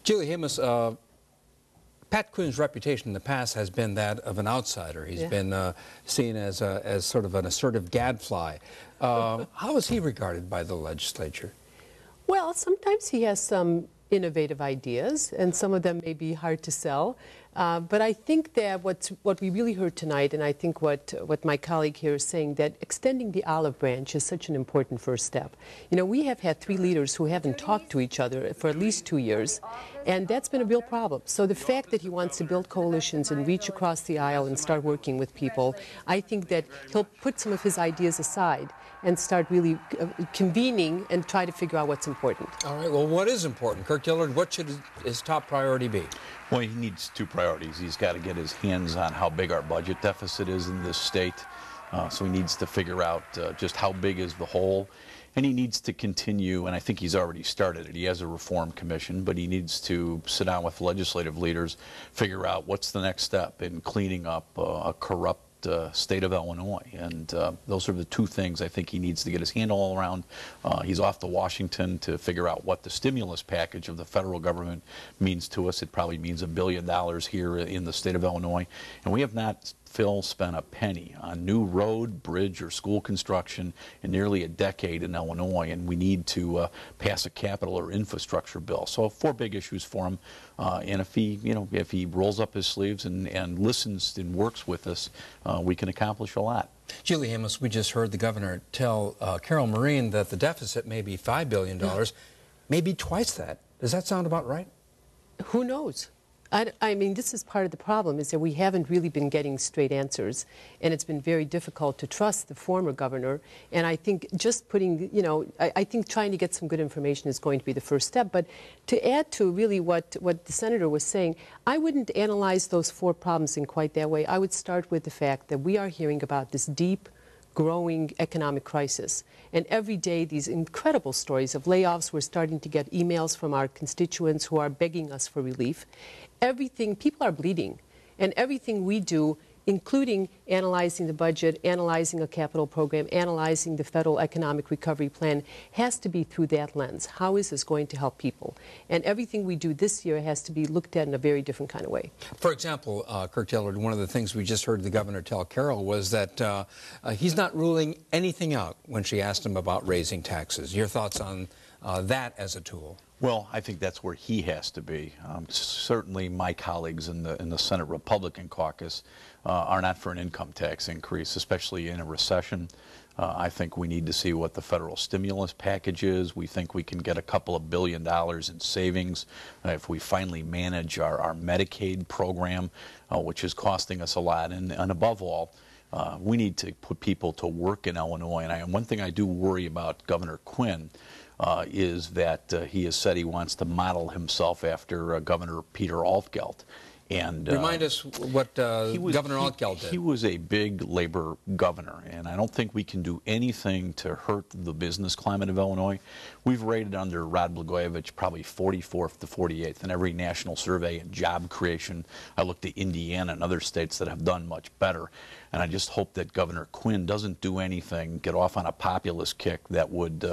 Julie Hamas, Pat Quinn's reputation in the past has been that of an outsider. He's been seen as sort of an assertive gadfly. How is he regarded by the legislature? Well, sometimes he has some innovative ideas, and some of them may be hard to sell. But I think that what we really heard tonight, and I think what my colleague here is saying, that extending the olive branch is such an important first step. You know, we have had 3 leaders who haven't talked to each other for at least 2 years, and that's been a real problem. So the fact that he wants to build coalitions and reach across the aisle and start working with people, I think that he'll put some of his ideas aside and start really convening and try to figure out what's important. All right, well, what is important? Kirk Dillard, what should his top priority be? Well, he needs 2 priorities. He's got to get his hands on how big our budget deficit is in this state. So he needs to figure out just how big is the hole. And he needs to continue, and I think he's already started it. He has a reform commission, but he needs to sit down with legislative leaders, figure out what's the next step in cleaning up a corrupt state of Illinois. And those are the 2 things I think he needs to get his handle all around. He's off to Washington to figure out what the stimulus package of the federal government means to us. It probably means $1 billion here in the state of Illinois. And we have not, Phil, spent a penny on new road, bridge, or school construction in nearly a decade in Illinois, and we need to pass a capital or infrastructure bill. So 4 big issues for him, and if he rolls up his sleeves and listens and works with us, we can accomplish a lot. Julie Hamas, we just heard the governor tell Carol Maureen that the deficit may be $5 billion, maybe twice that. Does that sound about right? Who knows? I mean, this is part of the problem, is that we haven't really been getting straight answers, and it's been very difficult to trust the former governor. And I think just putting, I think trying to get some good information is going to be the first step. But to add to really what the senator was saying, I wouldn't analyze those 4 problems in quite that way. I would start with the fact that we are hearing about this deep, growing economic crisis. And every day, these incredible stories of layoffs. We're starting to get emails from our constituents who are begging us for relief. Everything, people are bleeding. And everything we do, including analyzing the budget, analyzing a capital program, analyzing the federal economic recovery plan, has to be through that lens. How is this going to help people? And everything we do this year has to be looked at in a very different kind of way. For example, Kirk Dillard, one of the things we just heard the governor tell Carol was that he's not ruling anything out when she asked him about raising taxes. Your thoughts on that as a tool? Well, I think that's where he has to be. Certainly my colleagues in the Senate Republican caucus are not for an income tax increase, especially in a recession. I think we need to see what the federal stimulus package is. We think we can get a couple of $1 billion in savings if we finally manage our Medicaid program, which is costing us a lot. And above all, we need to put people to work in Illinois. And one thing I do worry about Governor Quinn is that he has said he wants to model himself after Governor Peter Altgeld. And remind us what Governor Altgeld did. He was a big labor governor, and I don't think we can do anything to hurt the business climate of Illinois. We've rated under Rod Blagojevich probably 44th to 48th in every national survey in job creation. I looked at Indiana and other states that have done much better. And I just hope that Governor Quinn doesn't do anything, get off on a populist kick that would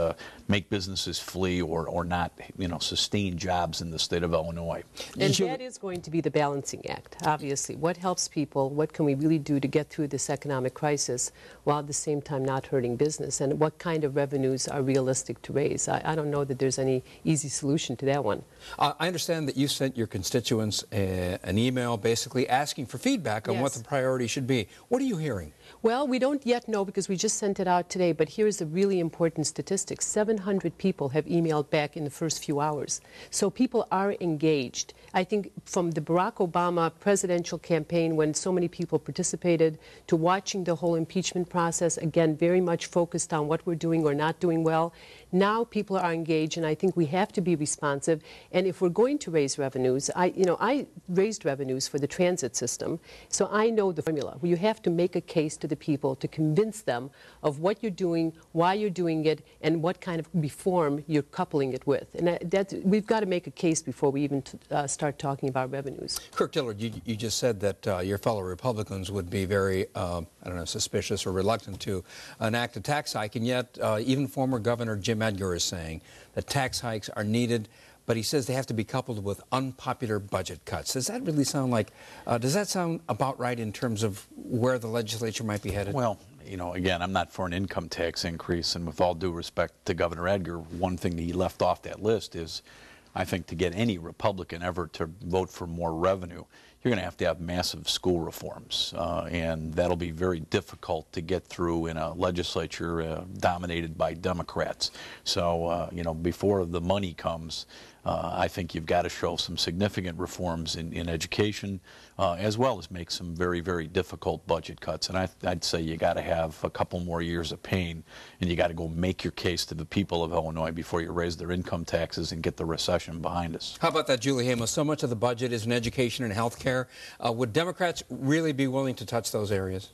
make businesses flee or not, sustain jobs in the state of Illinois. And that is going to be the balancing act, obviously. What helps people? What can we really do to get through this economic crisis while at the same time not hurting business? And what kind of revenues are realistic to raise? I don't know that there's any easy solution to that one. I understand that you sent your constituents an email basically asking for feedback on what the priority should be. What are you hearing? Well, we don't yet know because we just sent it out today, but here's a really important statistic. 700 people have emailed back in the first few hours. So people are engaged. I think from the Barack Obama presidential campaign, when so many people participated, to watching the whole impeachment process, again, very much focused on what we're doing or not doing well. Now people are engaged, and I think we have to be responsive. And if we're going to raise revenues, I raised revenues for the transit system, so I know the formula. You have to make a case to the people to convince them of what you're doing, why you're doing it, and what kind of reform you're coupling it with. And we've got to make a case before we even start talking about revenues. Kirk Dillard, you just said that your fellow Republicans would be very, suspicious or reluctant to enact a tax hike, and yet even former Governor Jim Edgar is saying that tax hikes are needed, but he says they have to be coupled with unpopular budget cuts. Does that really sound like, does that sound about right in terms of where the legislature might be headed? Well, you know, again, I'm not for an income tax increase, and with all due respect to Governor Edgar, one thing that he left off that list is, I think, to get any Republican ever to vote for more revenue, you're going to have massive school reforms, and that'll be very difficult to get through in a legislature dominated by Democrats. So, you know, before the money comes, I think you've got to show some significant reforms in education, as well as make some very, very difficult budget cuts. And I'd say you got to have a couple more years of pain, and you got to go make your case to the people of Illinois before you raise their income taxes and get the recession behind us. How about that, Julie Hamos? So much of the budget is in education and health care. Would Democrats really be willing to touch those areas?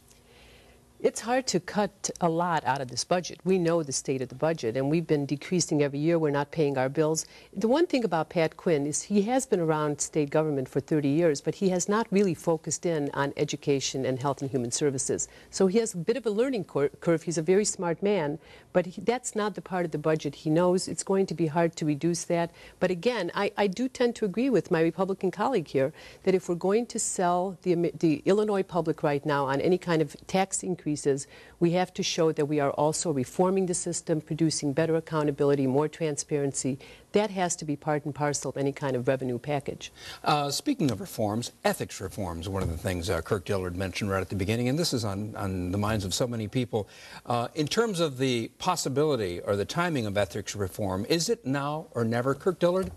It's hard to cut a lot out of this budget. We know the state of the budget, and we've been decreasing every year. We're not paying our bills. The one thing about Pat Quinn is he has been around state government for 30 years, but he has not really focused in on education and health and human services. So he has a bit of a learning curve. He's a very smart man, but that's not the part of the budget he knows. It's going to be hard to reduce that. But again, I do tend to agree with my Republican colleague here that if we're going to sell the Illinois public right now on any kind of tax increase, we have to show that we are also reforming the system, producing better accountability, more transparency. That has to be part and parcel of any kind of revenue package. Speaking of reforms, ethics reforms, one of the things Kirk Dillard mentioned right at the beginning, and this is on the minds of so many people. In terms of the possibility or the timing of ethics reform, is it now or never, Kirk Dillard?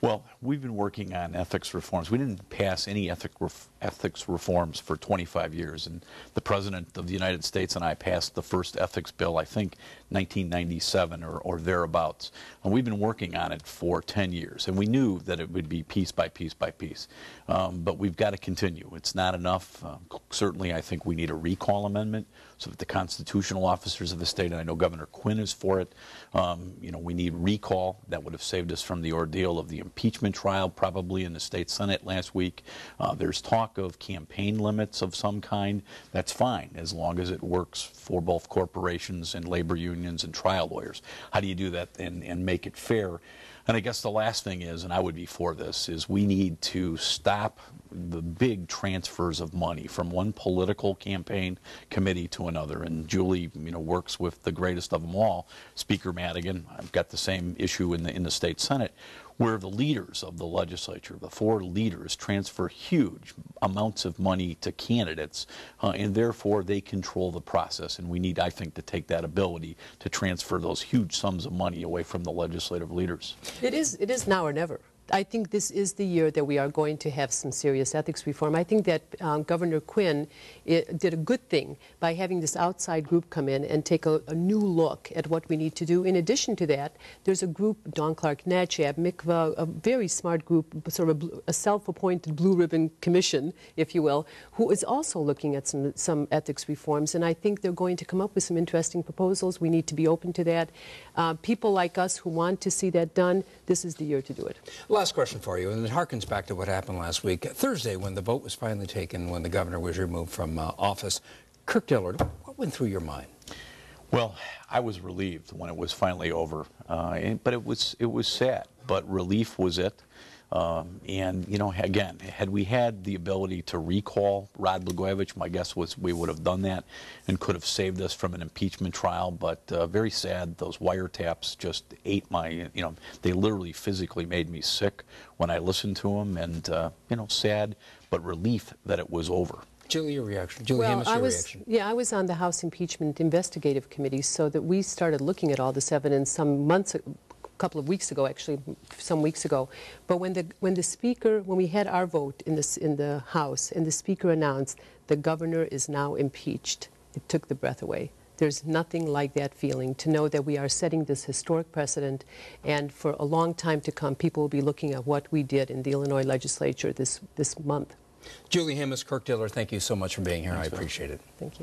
Well, we've been working on ethics reforms. We didn't pass any ethics reforms for 25 years, and the President of the United States and I passed the first ethics bill, I think, 1997 or thereabouts. And we've been working on it for 10 years, and we knew that it would be piece by piece by piece. But we've got to continue. It's not enough. Certainly, I think we need a recall amendment so that the constitutional officers of the state, and I know Governor Quinn is for it, you know, we need recall. That would have saved us from the ordeal of the impeachment trial probably in the state Senate last week. There's talk of campaign limits of some kind. That's fine as long as it works for both corporations and labor unions and trial lawyers. How do you do that and make it fair? And I guess the last thing is, and I would be for this, is we need to stop the big transfers of money from one political campaign committee to another. And Julie, you know, works with the greatest of them all, Speaker Madigan. I've got the same issue in the state Senate, where the leaders of the legislature, the four leaders, transfer huge amounts of money to candidates, and therefore they control the process. And we need, I think, to take that ability to transfer those huge sums of money away from the legislative leaders. It is now or never. I think this is the year that we are going to have some serious ethics reform. I think that Governor Quinn did a good thing by having this outside group come in and take a new look at what we need to do. In addition to that, there's a group, Dawn Clark-Natchab, Mikva, a very smart group, sort of a self-appointed blue ribbon commission, if you will, who is also looking at some ethics reforms. And I think they're going to come up with some interesting proposals. We need to be open to that. People like us who want to see that done, this is the year to do it. Last question for you, and it harkens back to what happened last week. Thursday, when the vote was finally taken, when the governor was removed from office, Kirk Dillard, what went through your mind? Well, I was relieved when it was finally over, but it was sad. But relief was it. And, you know, again, had we had the ability to recall Rod Blagojevich, my guess was we would have done that and could have saved us from an impeachment trial. But very sad, those wiretaps just ate my, you know, they literally physically made me sick when I listened to them. And, you know, sad, but relief that it was over. Julie, your reaction. Julie Hamos, your reaction. Yeah, I was on the House Impeachment Investigative Committee, so that we started looking at all this evidence some months ago. Couple of weeks ago, actually, some weeks ago. But when we had our vote in the House, and the Speaker announced the governor is now impeached, it took the breath away. There's nothing like that feeling, to know that we are setting this historic precedent, and for a long time to come, people will be looking at what we did in the Illinois legislature this month. Julie Hamos, Kirk Dillard, thank you so much for being here. Thanks, I appreciate it. Thank you.